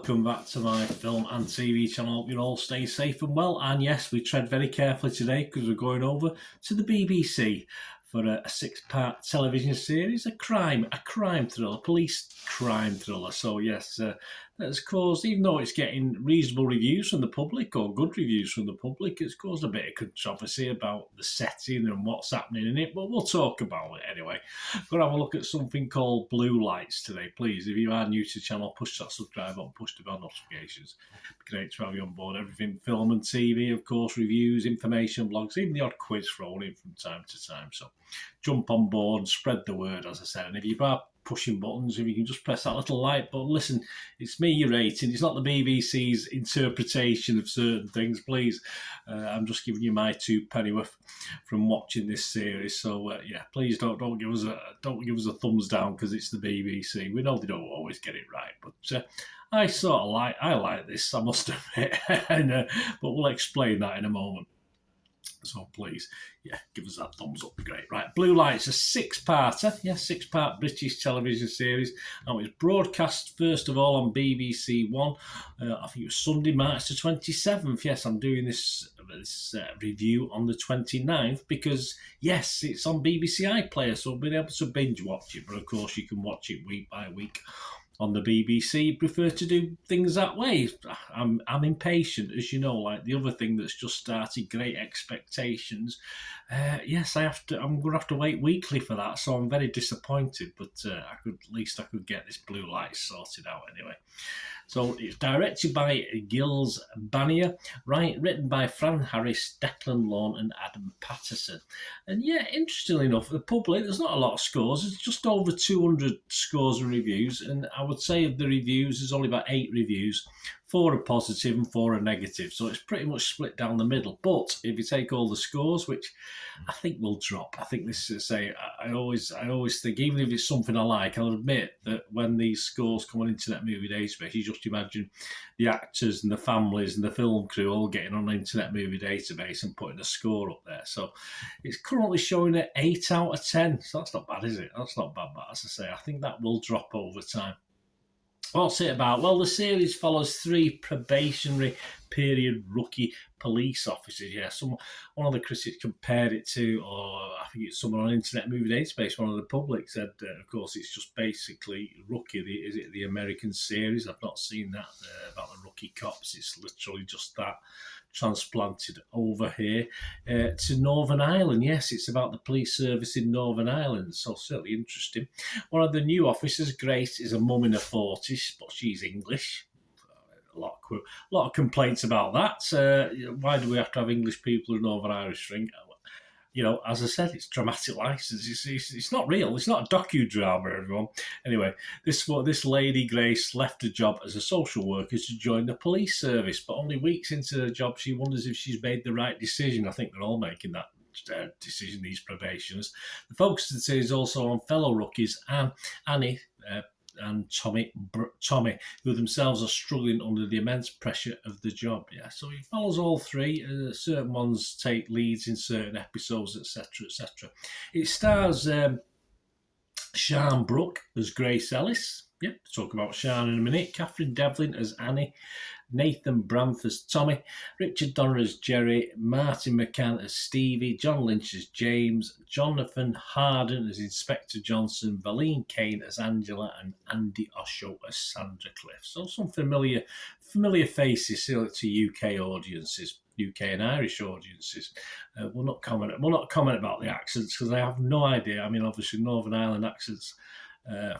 welcome back to my film and TV channel. Hope you all stay safe and well. And yes, we tread very carefully today because we're going over to the BBC for a 6-part television series, a crime thriller, police crime thriller. So yes, that's caused, even though it's getting reasonable reviews from the public or good reviews from the public, it's caused a bit of controversy about the setting and what's happening in it, but we'll talk about it anyway. I'm going to have a look at something called Blue Lights today. Please, if you are new to the channel, push that subscribe button, push the bell notifications. It'd be great to have you on board. Everything film and TV, of course, reviews, information, blogs, even the odd quiz thrown in from time to time. So jump on board and spread the word, as I said. And if you are pushing buttons, if you can just press that little like button. Listen, it's me you're rating. It's not the BBC's interpretation of certain things, please. I'm just giving you my 2 pennyworth from watching this series. So yeah, please don't give us a thumbs down because it's the BBC. We know they don't always get it right, but I like this, I must admit. But we'll explain that in a moment. So please, yeah, give us that thumbs up. Great. Right, Blue Lights, a 6-parter. Yeah, 6-part British television series. And it was broadcast, first of all, on BBC One. I think it was Sunday, March the 27th. Yes, I'm doing this review on the 29th because, yes, it's on BBC iPlayer, so I've been able to binge watch it. But, of course, you can watch it week by week on the BBC. Prefer to do things that way. I'm impatient, as you know, like the other thing that's just started, Great Expectations. Yes, I'm going to have to wait weekly for that, so I'm very disappointed, but at least I could get this Blue Light sorted out anyway. So it's directed by Giles Bannier, written by Fran Harris, Declan Lawn and Adam Patterson. And yeah, interestingly enough, the public, there's not a lot of scores. It's just over 200 scores and reviews. And I would say of the reviews, there's only about 8 reviews. 4 are positive and 4 are negative. So it's pretty much split down the middle. But if you take all the scores, which I think will drop, I think this is, I always think, even if it's something I like, I'll admit that when these scores come on Internet Movie Database, you just imagine the actors and the families and the film crew all getting on the Internet Movie Database and putting a score up there. So it's currently showing at 8 out of 10. So that's not bad, is it? That's not bad, but as I say, I think that will drop over time. What's it about? Well, the series follows 3 probationary period rookie police officers. Yeah, one of the critics compared it to, or I think it's someone on Internet Movie Database, one of the public said, of course, it's just basically Rookie. Is it the American series? I've not seen that about the rookie cops. It's literally just that transplanted over here to Northern Ireland. Yes, it's about the police service in Northern Ireland, so certainly interesting. One of the new officers, Grace, is a mum in her 40s, but she's English. A lot of complaints about that. Why do we have to have English people in Northern Irish ring? You know, as I said, it's dramatic license. It's not real. It's not a docudrama, everyone. Anyway, this lady, Grace, left her job as a social worker to join the police service, but only weeks into her job, she wonders if she's made the right decision. I think they're all making that decision, these probationers. The focus of the series is also on fellow rookies, Annie and Tommy, who themselves are struggling under the immense pressure of the job. Yeah, so he follows all 3. Certain ones take leads in certain episodes, etc., etc. It stars Sian Brooke as Grace Ellis. Yeah, talk about Sian in a minute. Catherine Devlin as Annie. Nathan Bramth as Tommy, Richard Donner as Jerry, Martin McCann as Stevie, John Lynch as James, Jonathan Harden as Inspector Johnson, Valine Kane as Angela, and Andy Osho as Sandra Cliff. So some familiar faces to UK audiences, UK and Irish audiences. We'll not comment about the accents because I have no idea. I mean, obviously Northern Ireland accents,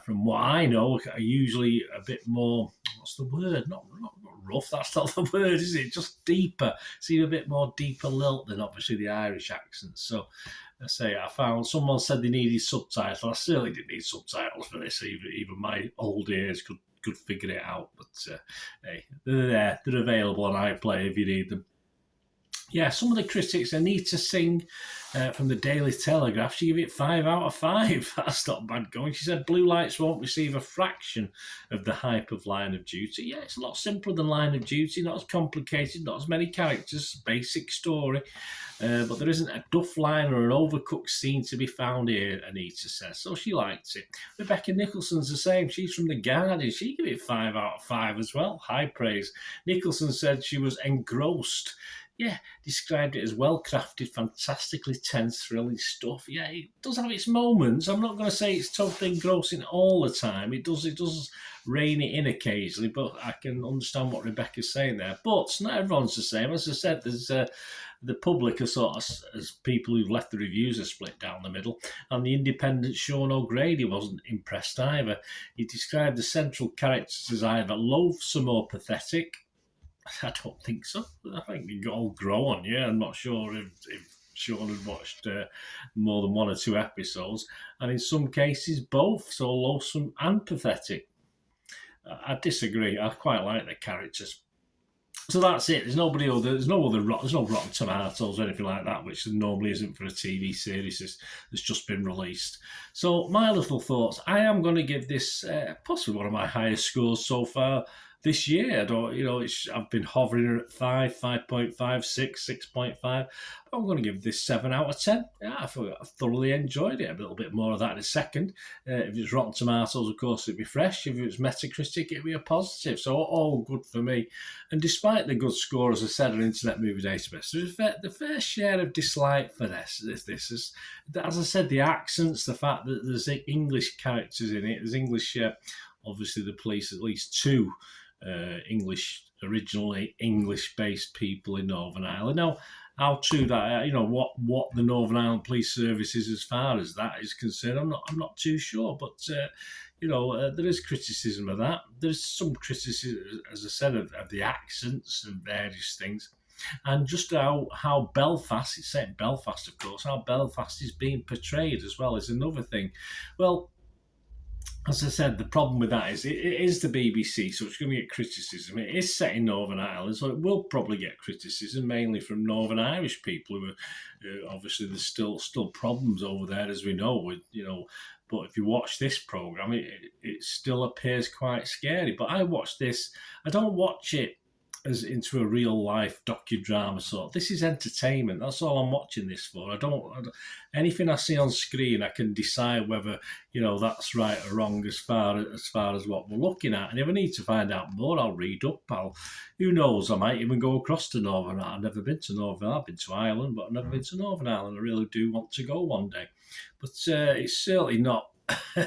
from what I know, are usually a bit more, what's the word? Not rough, that's not the word, is it? Just deeper. Seem a bit more deeper lilt than obviously the Irish accents. So I found someone said they needed subtitles. I certainly didn't need subtitles for this. Even my old ears could figure it out. But hey, they're there. They're available on iPlayer if you need them. Yeah, some of the critics, Anita Singh from the Daily Telegraph, she gave it 5 out of 5. That's not bad going. She said Blue Lights won't receive a fraction of the hype of Line of Duty. Yeah, it's a lot simpler than Line of Duty, not as complicated, not as many characters, basic story. But there isn't a duff line or an overcooked scene to be found here, Anita says. So she liked it. Rebecca Nicholson's the same. She's from The Guardian. She gave it 5 out of 5 as well. High praise. Nicholson said she was engrossed. Yeah, described it as well-crafted, fantastically tense, thrilling stuff. Yeah, it does have its moments. I'm not going to say it's totally engrossing all the time. It does rein it in occasionally, but I can understand what Rebecca's saying there. But not everyone's the same. As I said, there's the public are sort of, as people who've left the reviews, are split down the middle. And the independent Sean O'Grady wasn't impressed either. He described the central characters as either loathsome or pathetic. I don't think so. I think they all grow on you. I'm not sure if Sean had watched more than 1 or 2 episodes, and in some cases both, so loathsome and pathetic. I disagree. I quite like the characters. So that's it. There's no Rotten Tomatoes or anything like that, which there normally isn't for a TV series that's just been released. So my little thoughts. I am going to give this possibly one of my highest scores so far this year. I've been hovering at 5, 5.5, 6, 6.5. I'm going to give this 7 out of 10. Yeah, I thoroughly enjoyed it. A little bit more of that in a second. If it's Rotten Tomatoes, of course, it'd be fresh. If it's Metacritic, it'd be a positive. So all good for me. And despite the good score, as I said, on Internet Movie Database, there's the fair share of dislike for this. As I said, the accents, the fact that there's English characters in it, there's English, obviously the police, at least 2 originally English-based people in Northern Ireland. Now, how true that, what the Northern Ireland Police Service is as far as that is concerned, I'm not too sure. But there is criticism of that. There's some criticism, as I said, of the accents and various things. And just how Belfast, it's set in Belfast, of course, how Belfast is being portrayed as well is another thing. Well, as I said, the problem with that is it is the BBC, so it's going to get criticism. It is set in Northern Ireland, so it will probably get criticism, mainly from Northern Irish people who are, obviously there's still problems over there, as we know, with, but if you watch this programme, it still appears quite scary. But I watch this, I don't watch it as into a real life docudrama sort. This is entertainment. That's all I'm watching this for. I don't anything I see on screen, I can decide whether that's right or wrong as far as what we're looking at. And if I need to find out more, I'll read up. Who knows? I might even go across to Northern Ireland. I've never been to Northern Ireland. I've been to Ireland, but I've never been to Northern Ireland. I really do want to go one day. But it's certainly not.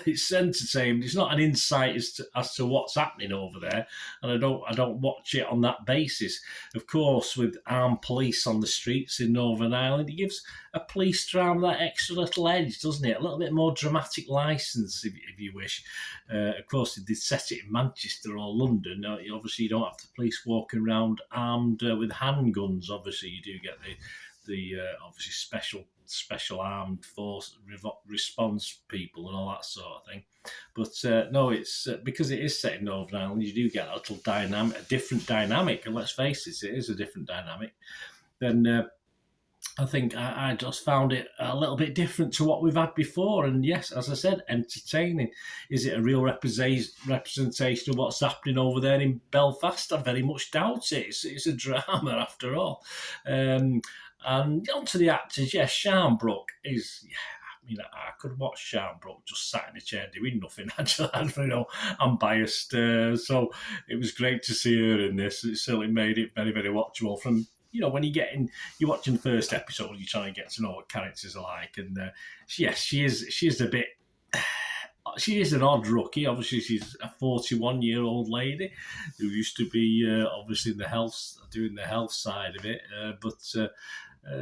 It's entertainment. It's not an insight as to what's happening over there, and I don't watch it on that basis. Of course, with armed police on the streets in Northern Ireland, it gives a police drama that extra little edge, doesn't it? A little bit more dramatic license, if you wish. Of course, if they set it in Manchester or London, obviously you don't have the police walking around armed with handguns. Obviously, you do get the obviously special armed force response people and all that sort of thing. But no, it's because it is set in Northern Ireland, you do get a different dynamic. And let's face it is a different dynamic. Then I think I just found it a little bit different to what we've had before. And yes, as I said, entertaining. Is it a real representation of what's happening over there in Belfast? I very much doubt it. It's a drama after all. And on to the actors, yes, Sian Brooke is... I could watch Sian Brooke just sat in a chair doing nothing. I'm biased. So it was great to see her in this. It certainly made it very, very watchable. From when you're watching the first episode, you're trying to get to know what characters are like. And yes, she is a bit... She is an odd rookie. Obviously, she's a 41-year-old lady who used to be obviously doing the health side of it. But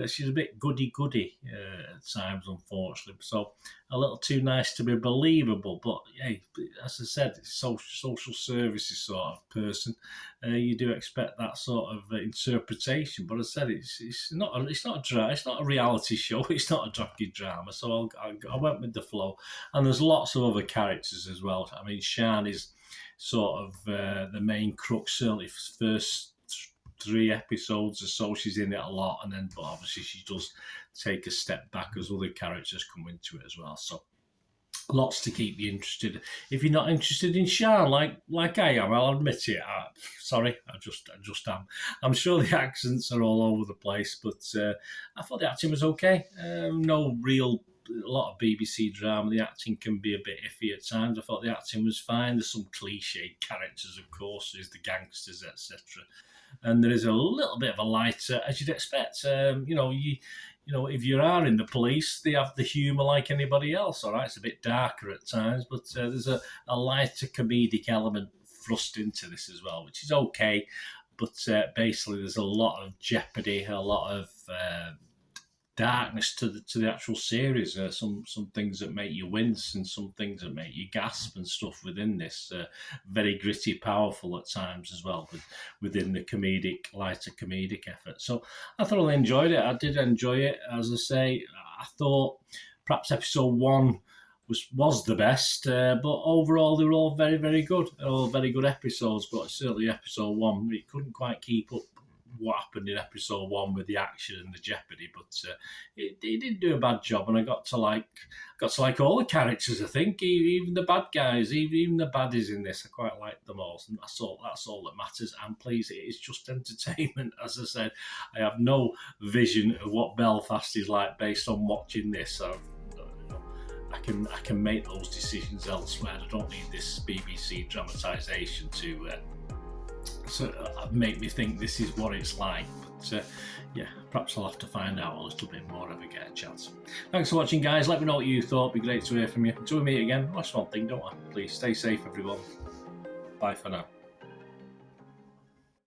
she's a bit goody-goody at times, unfortunately. So a little too nice to be believable. But hey, as I said, it's social services sort of person. You do expect that sort of interpretation. But as I said, it's not a reality show. It's not a docudrama. So I went with the flow. And there's lots of other characters as well. I mean, Sian is sort of the main crux, certainly first 3 episodes or so she's in it a lot, and then but obviously she does take a step back as other characters come into it as well. So lots to keep you interested. If you're not interested in Sean, like I am, I'll admit it. Sorry, I just am. I'm sure the accents are all over the place, but I thought the acting was okay. No real. A lot of BBC drama, the acting can be a bit iffy at times. I thought the acting was fine. There's some cliched characters, of course, there's the gangsters, etc. And there is a little bit of a lighter, as you'd expect. If you are in the police, they have the humour like anybody else. All right, it's a bit darker at times, but there's a lighter comedic element thrust into this as well, which is okay. But basically, there's a lot of jeopardy, a lot of darkness to the actual series. Some things that make you wince and some things that make you gasp and stuff within this. Very gritty, powerful at times as well, within the lighter comedic effort. So I thoroughly enjoyed it. I did enjoy it. As I say, I thought perhaps episode 1 was the best, but overall they were all very, very good. All very good episodes, but certainly episode 1, it couldn't quite keep up what happened in episode 1 with the action and the jeopardy, but it didn't do a bad job, and I got to like all the characters. I think even the bad guys, even the baddies in this, I quite like them all, and that's all that matters. And please, it is just entertainment. As I said, I have no vision of what Belfast is like based on watching this. So I can make those decisions elsewhere. I don't need this BBC dramatisation to make me think this is what it's like. But perhaps I'll have to find out a little bit more if I get a chance. Thanks for watching, guys. Let me know what you thought. It'd be great to hear from you. Until we meet again, last one thing, don't I? Please stay safe, everyone. Bye for now.